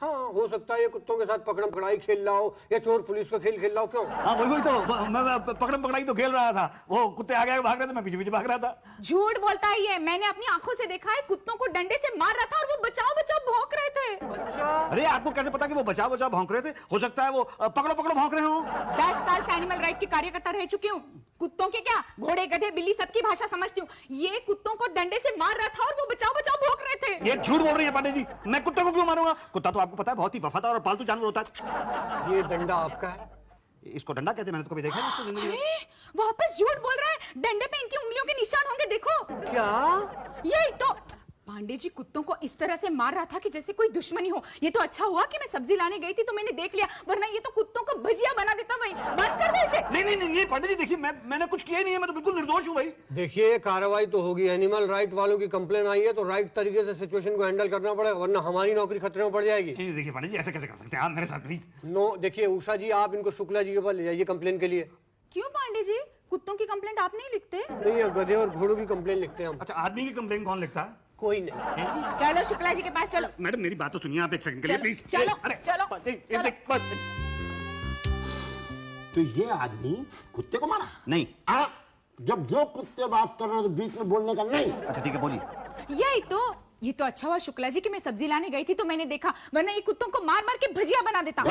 हाँ, हो सकता है ये कुत्तों के साथ पकड़म पकड़ाई खेल रहा हो या चोर पुलिस का खेल खेल रहा हो। क्यों? हाँ वही तो, मैं पकड़म पकड़ाई तो खेल रहा था, वो कुत्ते आगे आगे भाग रहे थे, मैं पीछे पीछे भाग रहा था। झूठ बोलता है ये, मैंने अपनी आंखों से देखा है, कुत्तों को डंडे से मार रहा था और वो बचाओ बचाओ भौंक रहे थे। अच्छा, अरे आपको कैसे पता कि वो बचाओ बचाओ भौंक रहे थे? हो सकता है वो पकड़ो पकड़ो भौंक रहे हो। 10 साल से एनिमल राइट की कार्यकर्ता रह चुकी हूँ, कुत्तों के क्या, घोड़े गधे बिल्ली सबकी भाषा समझती हूँ। ये कुत्तों को डंडे से मार रहा था और वो बचाओ बचाओ भौंक रहे थे। ये झूठ बोल रही है पांडे जी, मैं कुत्ते को क्यों मारूंगा? कुत्ता तो आपको पता है बहुत ही वफादार और पालतू जानवर होता है। ये डंडा आपका है? इसको डंडा कहते हैं, मैंने तो कभी देखा नहीं इसको जिंदगी में। वापस झूठ बोल रहा है, डंडे पे इनकी उंगलियों के निशान होंगे, देखो। क्या? यही तो, पांडे जी कुत्तों को इस तरह से मार रहा था कि जैसे कोई दुश्मनी हो। ये तो अच्छा हुआ कि मैं सब्जी लाने गई थी तो मैंने देख लिया, वरना ये तो कुत्तों को भजिया बना देता। भाई बंद कर दे इसे। नहीं नहीं नहीं पांडे जी देखिए, मैंने कुछ किया ही नहीं है, मैं तो बिल्कुल निर्दोष हूँ भाई। देखिए, कार्रवाई तो होगी। एनिमल राइट वालों की कंप्लेन आई है तो राइट तरीके से सिचुएशन को हैंडल करना पड़ेगा, वरना हमारी नौकरी खतरे में पड़ जाएगी। नहीं देखिए पांडे जी, ऐसे कैसे कर सकते हैं आप मेरे साथ, प्लीज। नो, देखिए उषा जी, आप इनको शुक्ला जी के पास ले जाइए कंप्लेन के लिए। क्यों पांडे जी, कुत्तों की कंप्लेंट आप नहीं लिखते? नहीं, गधे और घोड़ों की कंप्लेन लिखते हैं हम। अच्छा, आदमी की कंप्लेन कौन लिखता है? कोई नहीं। चलो शुक्ला जी के पास चलो। मैडम मेरी बात तो सुनिए आप एक सेकंड के लिए, चलो, प्लीज। चलो, अरे चलो, तो ये आदमी कुत्ते को मारा? नहीं। जब दो कुत्ते बात कर रहे हैं तो बीच में बोलने का नहीं। अच्छा ठीक है, बोलिए। यही तो, ये तो अच्छा हुआ शुक्ला जी कि मैं सब्जी लाने गई थी तो मैंने देखा, वरना ये कुत्तों को मार मार के भजिया बना देता।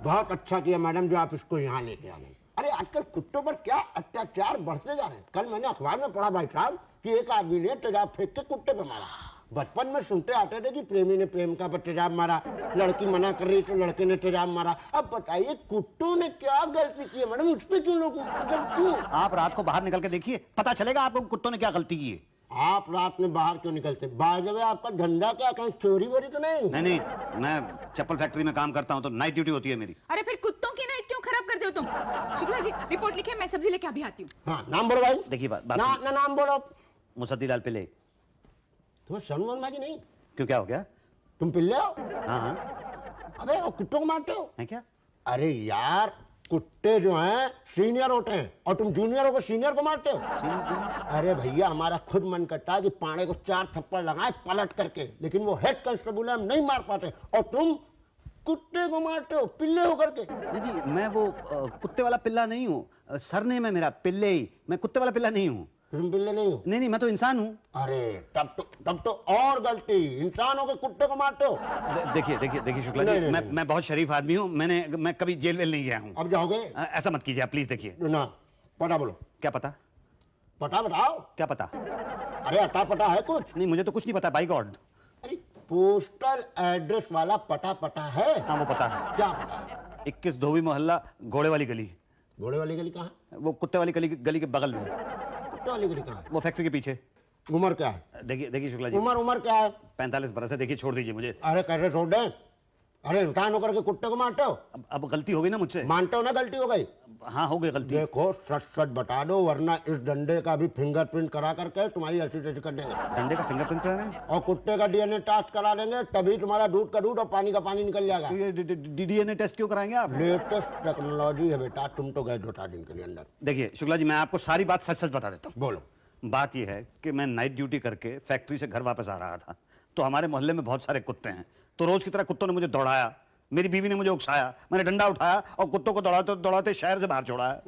बहुत अच्छा किया मैडम जो आप इसको यहाँ लेके आ गए। अरे आजकल कुत्तों पर क्या अत्याचार बढ़ते जा रहे हैं। कल मैंने अखबार में पढ़ा भाई साहब कि एक आदमी ने तेजाब फेंक के कुत्ते पे मारा। बचपन में सुनते आते थे कि प्रेमी ने प्रेम का पर तेजाब मारा, लड़की मना कर रही तो लड़के ने तेजाब मारा। अब बताइए कुत्तों ने क्या गलती की है मैडम, उस पर क्यों लोग क्यों? आप रात को बाहर निकल के देखिए, पता चलेगा आपको कुत्तों ने क्या गलती की है। आप रात में बाहर क्यों निकलते? बाय द वे आपका धंधा क्या, कहीं चोरी वोरी तो नहीं? नहीं नहीं, मैं चप्पल फैक्ट्री में काम करता हूँ तो नाइट ड्यूटी होती है मेरी। अरे फिर कुत्तों की नाइट क्यों खराब करते हो तुम? शुक्ला जी रिपोर्ट लिखे, मैं सब्जी लेके अभी आती हूँ। हाँ, नाम बोलो भाई। देखिए बात नाम बोलो। मुसद्दीलाल पिल्ले। तुम्हें शर्म वरमा की नहीं? क्यों, क्या हो गया? तुम पिल्ले हो? हाँ हाँ। अबे वो कुत्तों को मारते हो? है क्या? अरे यार, कुत्ते जो हैं सीनियर होते हैं और तुम जूनियरों को सीनियर को मारते हो। अरे भैया, हमारा खुद मन करता है कि पाड़े को 4 थप्पड़ लगाए पलट करके, लेकिन वो हेड कांस्टेबल है, हम नहीं मार पाते, और तुम कुत्ते को मारते हो पिल्ले होकर के। नहीं मैं वो कुत्ते वाला पिल्ला नहीं हूँ, सरनेम है मेरा पिल्ले ही, मैं कुत्ते वाला पिल्ला नहीं हूँ। तुम पिल्ले नहीं हो? नहीं मैं तो इंसान हूँ। अरे तब तो और गलती, इंसानों के कुत्ते को मारते हो। देखिए शुक्ला जी, मैं बहुत शरीफ आदमी हूँ, मैं कभी जेल वेल नहीं गया हूँ। अब जाओगे? ऐसा मत कीजिए आप प्लीज। देखिए ना, पता बोलो। क्या पता? पता बताओ। क्या पता? अरे अता पता है कुछ? नहीं मुझे तो कुछ नहीं पता, बाय गॉड। अरे पोस्टल एड्रेस वाला पता है? हाँ वो पता है। क्या पता है? 21 धोबी मोहल्ला, घोड़े वाली गली। घोड़े वाली गली कहाँ? वो कुत्ते वाली गली के बगल में। कुत्ते वाली गली कहाँ है? वो फैक्ट्री के पीछे। उम्र क्या है? देखिए शुक्ला जी, उम्र क्या है? 45 बरस है। देखिए छोड़ दीजिए मुझे। अरे कैसे छोड़ दें? अरे इंसान होकर के कुत्ते को मारते हो? अब गलती हो गई ना मुझसे। मानते हो ना गलती हो गई? हाँ हो गई गलती। देखो सच बता दो, वरना इस डंडे का भी फिंगरप्रिंट करा करके तुम्हारी ऐसी तैसी कर देंगे। डंडे का फिंगरप्रिंट करा रहे हैं? और कुत्ते का डीएनए टेस्ट करा देंगे, तभी तुम्हारा दूध का दूध और पानी का पानी निकल जाएगा। तो ये डीएनए टेस्ट क्यों कराएंगे आप? लेटेस्ट टेक्नोलॉजी है बेटा, तुम तो गए 2-4 दिन के लिए अंदर। देखिए शुक्ला जी, मैं आपको सारी बात सच बता देता हूँ। बोलो। बात यह है कि मैं नाइट ड्यूटी करके फैक्ट्री से घर वापस आ रहा था, तो हमारे मोहल्ले में बहुत सारे कुत्ते हैं, तो रोज की तरह कुत्तों ने मुझे दौड़ाया, मेरी बीवी ने मुझे उकसाया, मैंने डंडा उठाया और कुत्तों को दौड़ाते दौड़ाते शहर से बाहर छोड़ा है।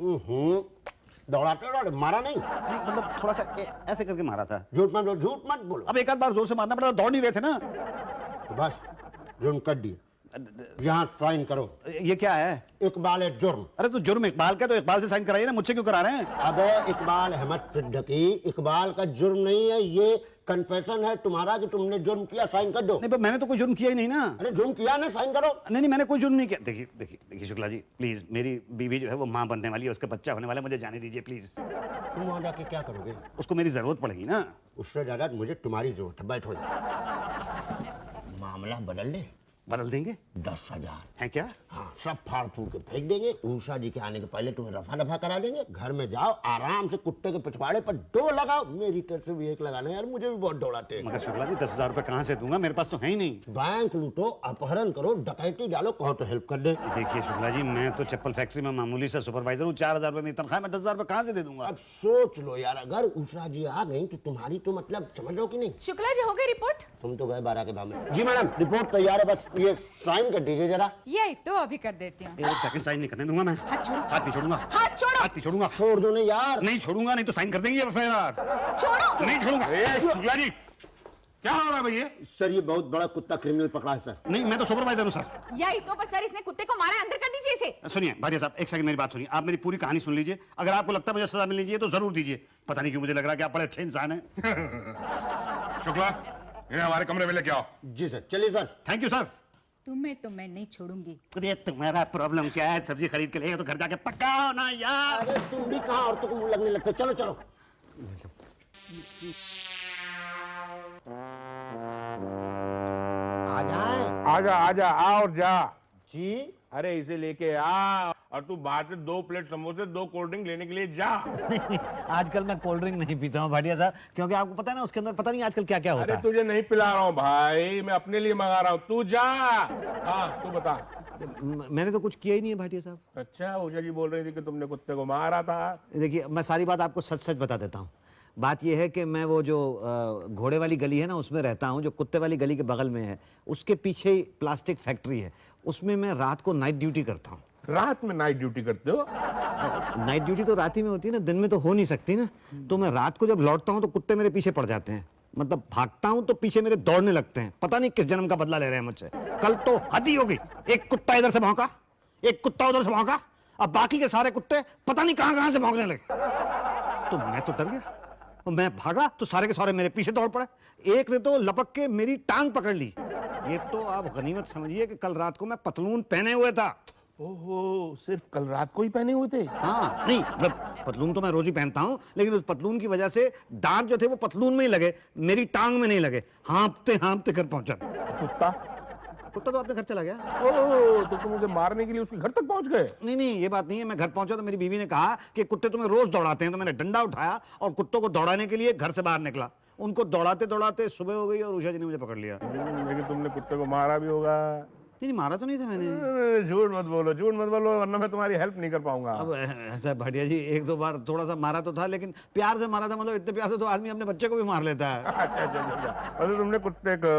दौड़ाते मारा नहीं? मतलब थोड़ा सा ऐसे करके मारा था। झूठ मत बोलो। अब एक आध बार जोर से मारना पड़ा, दौड़ नहीं रहे थे ना। तो बस जुर्म कर दिए, यहाँ साइन करो। ये क्या है? इकबाल है जुर्म। अरे तो जुर्म इकबाल का, तो इकबाल से साइन कराइए ना, मुझसे क्यों करा रहे हैं? अबे इकबाल अहमद सिद्दीकी, इकबाल का जुर्म नहीं है, ये कन्फेशन है तुम्हारा कि तुमने जुर्म किया, साइन कर दो। नहीं पर मैंने तो कोई जुर्म किया ही नहीं ना। अरे जुर्म किया ना, साइन करो। नहीं मैंने कोई जुर्म नहीं किया। देखिए शुक्ला जी प्लीज, मेरी बीवी जो है वो माँ बनने वाली है, उसका बच्चा होने वाला है, मुझे जाने दीजिए प्लीज। तुम वहां जाके क्या करोगे? उसको मेरी जरूरत पड़ेगी ना। उससे ज्यादा मुझे तुम्हारी जरूरत है, बैठो। मामला बदल ले। बदल देंगे? 10,000 है क्या? हाँ, सब फाड़ फूड़ के फेंक देंगे। उषा जी के आने के पहले तुम्हें रफा दफा करा देंगे। घर में जाओ, आराम से कुत्ते के पिछवाड़े पर 2 लगाओ। मेरी तरफ से भी 1 लगाना यार, मुझे भी बहुत दौड़ाते हैं। मगर शुक्ला जी 10,000 रुपए कहाँ से दूंगा? मेरे पास तो है ही नहीं। बैंक लूटो, अपहरण करो, डकैती डालो, कहो तो हेल्प कर दे। देखिए शुक्ला जी, मैं तो चप्पल फैक्ट्री में मामूली सा सुपरवाइजर हूँ। 4,000 रुपए मेरी तनख्वाह, मैं 10,000 रुपए कहाँ से दे दूंगा? अब सोच लो यार, अगर उषा जी आ गई तो तुम्हारी तो मतलब समझ लो कि नहीं। शुक्ला जी हो गई रिपोर्ट? तुम तो गए 12 के भाव में। जी मैडम, रिपोर्ट तैयार है, बस ये साइन कर दीजिए जरा। यही तो अभी कर देती हूँ। 1 सेकंड साइन नहीं करने दूंगा मैं। हाथ छोड़ो। हाथ नहीं छोड़ूंगा। हाथ छोड़ो। हाथ नहीं छोड़ूंगा। छोड़ दो नहीं यार। नहीं छोड़ूंगा, नहीं तो साइन कर देंगे एफआईआर। छोड़ो। नहीं छोड़ूंगा। शुक्ला जी क्या हो रहा है भैया? सर ये बहुत बड़ा कुत्ता क्रिमिनल पकड़ा है सर। नहीं, मैं तो सुपरवाइजर हूँ सर। यही तो, पर सर इसने कुत्ते को मारा, अंदर कर दीजिए इसे। सुनिए भाटिया साहब, 1 सेकंड मेरी बात सुनिए। आप मेरी पूरी कहानी सुन लीजिए। अगर आपको लगता है मुझे सजा मिलनी चाहिए तो जरूर दीजिए। पता नहीं क्यों मुझे लग रहा है कि आप बड़े अच्छे इंसान हैं। शुक्ला, इन्हें हमारे कमरे में लेके आओ। जी सर, चलिए सर। Thank you sir. तुम्हें तो मैं नहीं छोड़ूंगी। अरे तुम्हारा प्रॉब्लम क्या है? सब्जी खरीद के ले तो घर जाके पकाओ ना यार। अरे तुम भी कहाँ औरतों को मुंह लगने लगते। चलो चलो। आ जाए। आजा आजा, आ और जा। जी अरे इसे लेके आ, और तू बाहर से 2 प्लेट समोसे 2 कोल्ड ड्रिंक लेने के लिए जा। आजकल मैं कोल्ड ड्रिंक नहीं पीता हूँ भाटिया साहब, क्योंकि आपको पता है ना उसके अंदर पता नहीं आजकल क्या क्या होता अरे है। तुझे नहीं पिला रहा हूँ भाई, मैं अपने लिए मंगा रहा हूँ। तू जा। हाँ तू बता। मैंने तो कुछ किया ही नहीं है भाटिया साहब। अच्छा, उषा जी बोल रही थी कि तुमने कुत्ते को मारा था। देखिए मैं सारी बात आपको सच सच बता देता हूँ। बात यह है कि मैं वो जो घोड़े वाली गली है ना उसमें रहता हूँ, जो कुत्ते वाली गली के बगल में है। उसके पीछे ही प्लास्टिक फैक्ट्री है, उसमें मैं रात को नाइट ड्यूटी करता हूँ। रात में नाइट ड्यूटी करते हो? नाइट ड्यूटी तो रात ही में होती है ना, दिन में तो हो नहीं सकती ना। तो मैं रात को जब लौटता हूँ तो कुत्ते मेरे पीछे पड़ जाते हैं। मतलब भागता हूँ तो पीछे मेरे दौड़ने लगते हैं। पता नहीं किस जन्म का बदला ले रहे हैं मुझसे। कल तो हद ही हो गई। एक कुत्ता इधर से भौंका, एक कुत्ता उधर से भौंका, अब बाकी के सारे कुत्ते पता नहीं कहां से भौंकने लगे। तो मैं तो डर गया और मैं भागा तो सारे के सारे मेरे पीछे दौड़ पड़े। एक ने तो लपक के मेरी टांग पकड़ ली। ये तो आप गनीमत समझिए कि कल रात को मैं पतलून पहने हुए था। ओहो, सिर्फ कल रात को ही पहने हुए थे? हाँ नहीं, मतलब पतलून तो मैं रोज ही पहनता हूँ, लेकिन उस पतलून की वजह से दांत जो थे वो पतलून में ही लगे, मेरी टांग में नहीं लगे। हाँपते हाँपते घर पहुंचा। कुत्ता? कुत्ता तो अपने घर चला गया। ओह, तो तुम उसे मारने के लिए उसके घर तक पहुंच गए? नहीं नहीं, ये बात नहीं है। मैं घर पहुंचा तो मेरी बीवी ने कहा कि कुत्ते तुम्हें रोज दौड़ाते हैं, तो मैंने डंडा उठाया और कुत्तों को दौड़ाने के लिए घर से बाहर निकला। उनको दौड़ाते दौड़ाते सुबह हो गई और उषा जी ने मुझे पकड़ लिया। लेकिन तुमने कुत्ते को मारा भी होगा। नहीं, मारा तो नहीं था मैंने। झूठ मत बोलो, झूठ मत बोलो, वरना मैं तुम्हारी हेल्प नहीं कर पाऊंगा। अब ऐसा भाटिया जी, 1-2 बार थोड़ा सा मारा तो था, लेकिन प्यार से मारा था। मतलब इतने प्यार से तो आदमी अपने बच्चे को भी मार लेता है। अच्छा। मतलब तुमने कुत्ते को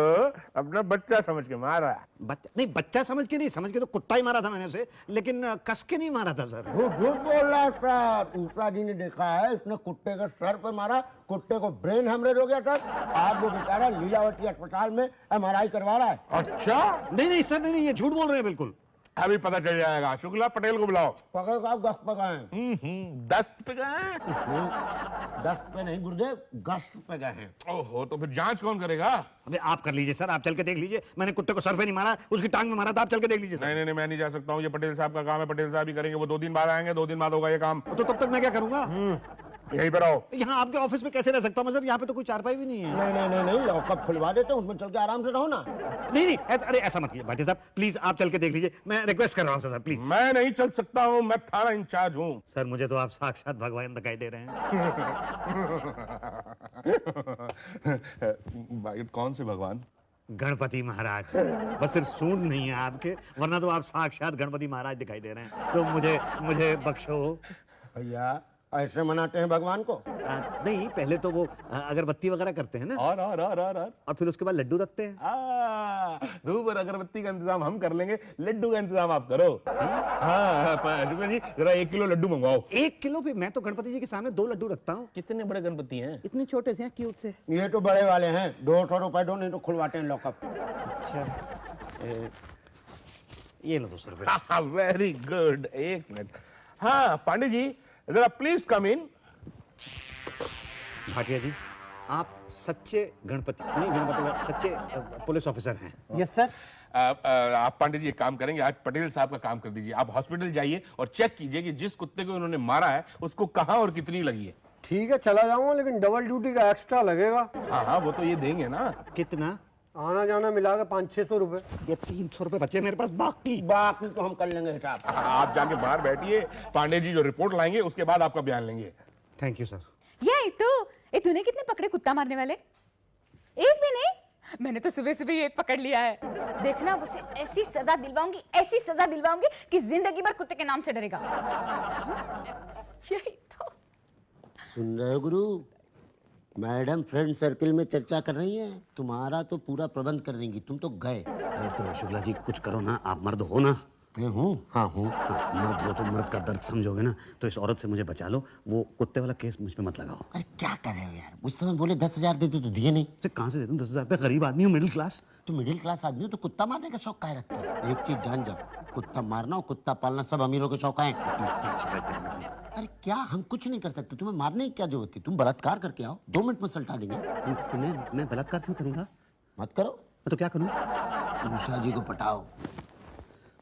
अपना बच्चा समझ के मारा? बच्चा नहीं, बच्चा समझ के नहीं, समझ के तो कुत्ता ही मारा था मैंने उसे, लेकिन कस के नहीं मारा था सर। वो झूठ बोल रहा है सर। उषा जी ने देखा है, इसने कुत्ते के सर पे मारा, कुत्ते को ब्रेन हेमरेज हो गया सर। आज वो बेचारा लीलावती अस्पताल में MRI करवा रहा है। अच्छा, नहीं सर, नहीं, ये झूठ बोल रहे हैं बिल्कुल। अभी पता चल जाएगा। शुक्ला, पटेल को बुलाओ। पकड़ का गश्त पे गए। दस्त पे गए? दस्त पे नहीं गुरुदेव, गश्त पे गए हैं। ओहो, तो फिर जांच कौन करेगा? अबे आप कर लीजिए सर, आप चल के देख लीजिए। मैंने कुत्ते को सर पे नहीं मारा, उसकी टांग में मारा था। आप चल के देख लीजिए। नहीं, मैं नहीं जा सकता हूँ। ये पटेल साहब का काम है, पटेल साहब ही करेंगे। वो 2 दिन बाद आएंगे, 2 दिन बाद होगा ये काम। तो तब तक मैं क्या करूंगा? यहीं पर आओ। यहाँ आपके ऑफिस में कैसे रह सकता हूँ मैं सर? यहाँ पे तो कोई चारपाई भी नहीं है। नहीं, लॉकअप खुलवा देते हैं, उसमें चल के आराम से रहो ना। नहीं, अरे ऐसा मत कीजिए भाटिया साहब, प्लीज आप चल के देख लीजिए। मैं रिक्वेस्ट कर रहा हूँ सर, प्लीज। मैं नहीं चल सकता हूँ, मैं थाना इंचार्ज हूँ। सर मुझे तो आप साक्षात भगवान दिखाई दे रहे हैं। भाई, कौन से भगवान? गणपति महाराज। बस सिर्फ सूंड नहीं है आपके, वरना तो आप साक्षात गणपति महाराज दिखाई दे रहे हैं। तो मुझे बख्शो। भैया ऐसे मनाते हैं भगवान को? नहीं, पहले तो वो अगरबत्ती वगैरह करते हैं ना, और फिर उसके बाद लड्डू रखते हैं। धूप और अगरबत्ती का इंतजाम हम कर लेंगे, लड्डू का इंतजाम आप करो। हाँ शुक्ला जी, जरा 1 किलो लड्डू मंगवाओ। 1 किलो भी? मैं तो गणपति जी के सामने 2 लड्डू रखता हूँ। कितने बड़े गणपति हैं? इतने छोटे से हैं, क्यूट से। ये तो बड़े वाले हैं, 200 रुपए दो, नहीं तो खुलवाते हैं लॉकअप। अच्छा, ये लो 200 रुपए। Very good. 1 मिनट। हाँ पांडे जी, जरा प्लीज कम इन। भाटिया जी, आप सच्चे गणपति नहीं, गणपति सच्चे पुलिस ऑफिसर हैं। Yes sir. आप पांडे जी एक काम करेंगे, आज पटेल साहब का काम कर दीजिए। आप हॉस्पिटल जाइए और चेक कीजिए कि जिस कुत्ते को उन्होंने मारा है उसको कहाँ और कितनी लगी है। ठीक है, चला जाऊंगा, लेकिन डबल ड्यूटी का एक्स्ट्रा लगेगा। हाँ वो तो ये देंगे ना। कितना? आना जाना मिला के 500-600 रुपए। ये 300 रुपए बचे मेरे पास बाकी। बाकी तो हम कर लेंगे हिसाब। आप जाके बाहर बैठिए, पांडे जी जो रिपोर्ट लाएंगे उसके बाद आपका बयान लेंगे। Thank you sir. यही तो। ए तूने कितने पकड़े कुत्ता मारने वाले? एक भी नहीं। मैंने तो सुबह सुबह ही एक पकड़ लिया है। देखना उसे ऐसी सजा दिलवाऊंगी कि जिंदगी भर कुत्ते के नाम से डरेगा। यही तो। सुन रहे हो गुरु, मैडम फ्रेंड सर्कल में चर्चा कर रही है, तुम्हारा तो पूरा प्रबंध कर देंगी। तुम तो गए। अरे तो शुक्ला जी कुछ करो ना, आप मर्द हो ना। मैं हूँ। हाँ हूँ। हाँ, मर्द हो तो मर्द का दर्द समझोगे ना। तो इस औरत से मुझे बचा लो, वो कुत्ते वाला केस मुझ पे मत लगाओ। अरे क्या कर रहे हो यार, उस समय बोले 10,000 दे दे तो दिए नहीं। तो कहाँ से दे दूं 10,000 रुपये? गरीब आदमी हूँ, मिडिल क्लास। तो मिडिल क्लास आदमी हो तो कुत्ता मारने का शौक काहे रखते हो? एक चीज जान जाओ, कुत्ता मारना और कुत्ता पालना सब अमीरों के शौक है। अरे क्या हम कुछ नहीं कर सकते, तुम्हें मारने की क्या जरूरत थी? तुम बलात्कार करके आओ, 2 मिनट में सल्टा देंगे। तो मैं बलात्कार क्यों करूँगा? मत करो। मैं तो क्या करूँ? उषा जी को पटाओ।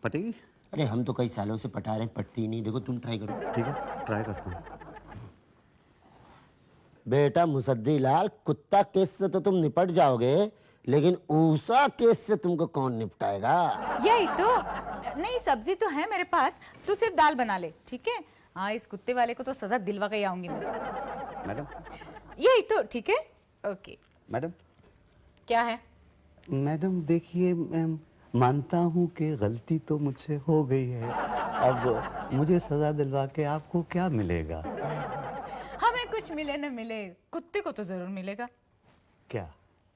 पटेगी? अरे हम तो कई सालों से पटा रहे हैं, पटती नहीं। देखो तुम ट्राई करो। ठीक है, ट्राई करता हूँ। बेटा मुसद्दी लाल, कुत्ता केस से तो तुम निपट जाओगे, लेकिन उषा केस से तुमको कौन निपटाएगा? यही तो। नहीं सब्जी तो है मेरे पास, तू सिर्फ दाल बना ले, ठीक है? हाँ, इस कुत्ते वाले को तो सजा दिलवा के आऊंगी मैं। मैडम। यही तो, ठीक है, ओके। मैडम। क्या है? मैडम देखिए, मैं मानता हूँ कि गलती तो मुझसे हो गई है। अब मुझे सजा दिलवा के आपको क्या मिलेगा? हमें कुछ मिले न मिले, कुत्ते को तो जरूर मिलेगा क्या?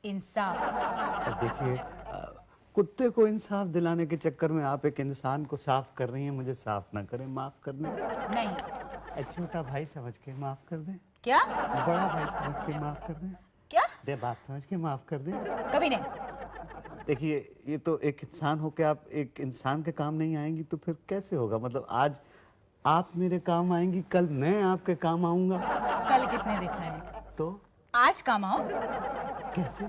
इंसाफ। देखिए, कुत्ते को इंसाफ दिलाने के चक्कर में आप एक इंसान को साफ कर रही हैं। मुझे साफ ना करें, माफ कर दें। नहीं। छोटा भाई समझ के माफ कर दें। क्या? बड़ा भाई समझ के माफ कर दें। क्या? दे बात समझ के माफ कर दें। कभी नहीं। देखिए, ये तो एक इंसान होके आप एक इंसान के काम नहीं आएंगी तो फिर कैसे होगा? मतलब आज आप मेरे काम आएंगी, कल मैं आपके काम आऊंगा। कल किसने देखा है? तो आज काम आओ। कैसे?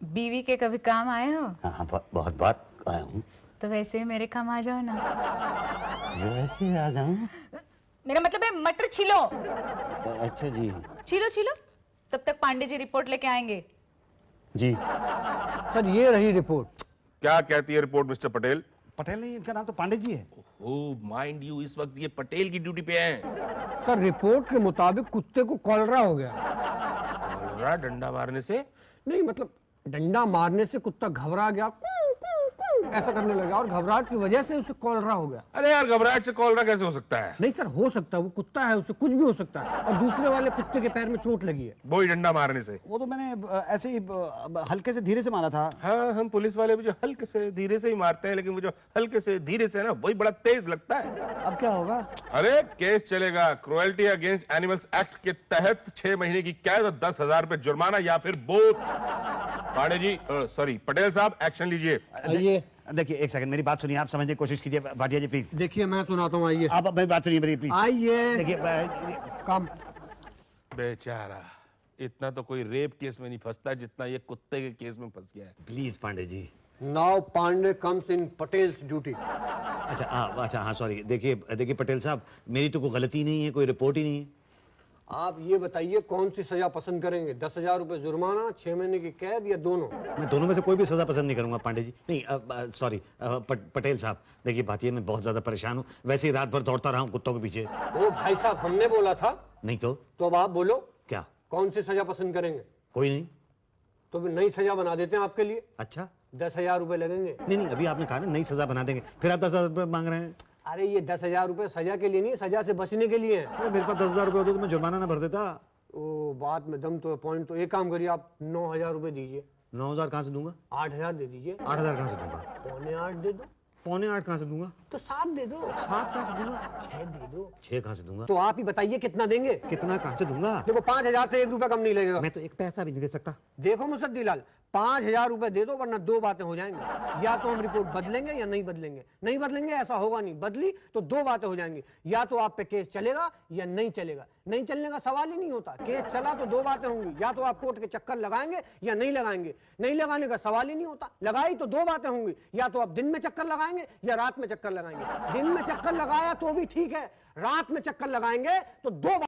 बीवी के कभी काम आए हो? हाँ, बहुत बार आया हूँ। तो वैसे मेरे काम आ जाओ ना। वैसे आ जाऊँ? मेरा मतलब है मटर छीलो। अच्छा जी। छीलो, तब तक पांडे जी रिपोर्ट लेके आएंगे। जी सर ये रही रिपोर्ट। क्या कहती है रिपोर्ट मिस्टर पटेल? पटेल नहीं, इनका नाम तो पांडे जी है। ओह माइंड यू, इस वक्त ये पटेल की ड्यूटी पे हैं। सर रिपोर्ट के मुताबिक कुत्ते को कॉलरा हो गया। कॉलरा डंडा मारने से? नहीं मतलब डंडा मारने से कुत्ता घबरा गया, ऐसा करने लगा और घबराहट की वजह से उसे कॉलरा हो गया। अरे यार, घबराहट से कॉलरा कैसे हो सकता है? नहीं सर, हो सकता है, वो कुत्ता है, उसे कुछ भी हो सकता है। और दूसरे वाले कुत्ते के पैर में चोट लगी है। वो ही डंडा मारने से? वो तो मैंने ऐसे ही हल्के से धीरे से मारा था। हाँ, हम पुलिस वाले भी जो हल्के से धीरे से ही मारते हैं, लेकिन वो जो हल्के से धीरे से है ना, वही बड़ा तेज लगता है। अब क्या होगा? अरे केस चलेगा, क्रुएल्टी अगेंस्ट एनिमल्स एक्ट के तहत 6 महीने की कैद और 10,000 रुपए जुर्माना या फिर बोथ। पांडे जी, सॉरी पटेल साहब, एक्शन लीजिए। आइए देखिए, एक सेकंड मेरी बात सुनिए, आप समझने की कोशिश कीजिए। भाटिया जी प्लीज। देखिए मैं सुनाता हूँ, आइए आप मेरी बात सुनिए मेरी प्लीज। आइए। देखिए काम बेचारा, इतना तो कोई रेप केस में नहीं फंसता जितना ये कुत्ते के केस में फंस गया है। Please Pandey ji. Now Pandey comes in Patel's duty. अच्छा हाँ सॉरी। देखिए पटेल साहब, मेरी तो कोई गलती नहीं है, कोई रिपोर्ट ही नहीं है। आप ये बताइए कौन सी सजा पसंद करेंगे? 10,000 रुपए जुर्माना, 6 महीने की कैद या दोनों? मैं दोनों में से कोई भी सजा पसंद नहीं करूंगा पांडे जी। नहीं सॉरी पटेल साहब, देखिए भाटिया मैं बहुत ज्यादा परेशान हूँ। वैसे ही रात भर दौड़ता रहा हूँ कुत्तों के पीछे। ओ भाई साहब, हमने बोला था। नहीं तो अब आप बोलो क्या? कौन सी सजा पसंद करेंगे? कोई नहीं। तो फिर नई सजा बना देते हैं आपके लिए। अच्छा 10,000 रुपए लगेंगे। नहीं, अभी आपने कहा ना नई सजा बना देंगे, फिर आप 10,000 रुपये मांग रहे हैं। अरे ये 10,000 रुपए सजा के लिए नहीं, सजा से बचने के लिए है। अरे मेरे पास 10,000 रुपये होते तो मैं जुर्माना ना भर देता। ओ बात में दम तो है, पॉइंट। तो एक काम करिए, आप 9,000 रुपए दीजिए। 9,000 कहाँ से दूंगा? 8,000 दे दीजिए। 8,000 कहाँ से दूंगा? 7.25 दे दो। 7.25 कहाँ से दूंगा? तो 7 दे दो। 7 कहाँ से दूंगा? 6 दे दो। 6 कहाँ से दूंगा? तो आप ही बताइए कितना देंगे? कितना कहाँ से दूंगा? देखो 5,000 से 1 रुपया कम नहीं लगेगा। मैं तो एक पैसा भी नहीं दे सकता। देखो मुसद्दी लाल, 5,000 रुपए दे दो, वरना 2 बातें हो जाएंगी। या तो हम रिपोर्ट बदलेंगे या नहीं बदलेंगे। नहीं बदलेंगे ऐसा होगा नहीं, बदली तो 2 बातें हो जाएंगी। या तो आप पे केस चलेगा या नहीं चलेगा। नहीं चलने का सवाल ही नहीं होता। केस चला तो 2 बातें होंगी, या तो आप कोर्ट के चक्कर लगाएंगे या नहीं लगाएंगे। नहीं लगाने का सवाल ही नहीं होता। लगाई तो 2 बातें होंगी, या तो आप दिन में चक्कर लगाएंगे या रात में चक्कर लगाएंगे। दिन में चक्कर लगाया तो भी ठीक है, रात में चक्कर लगाएंगे तो 2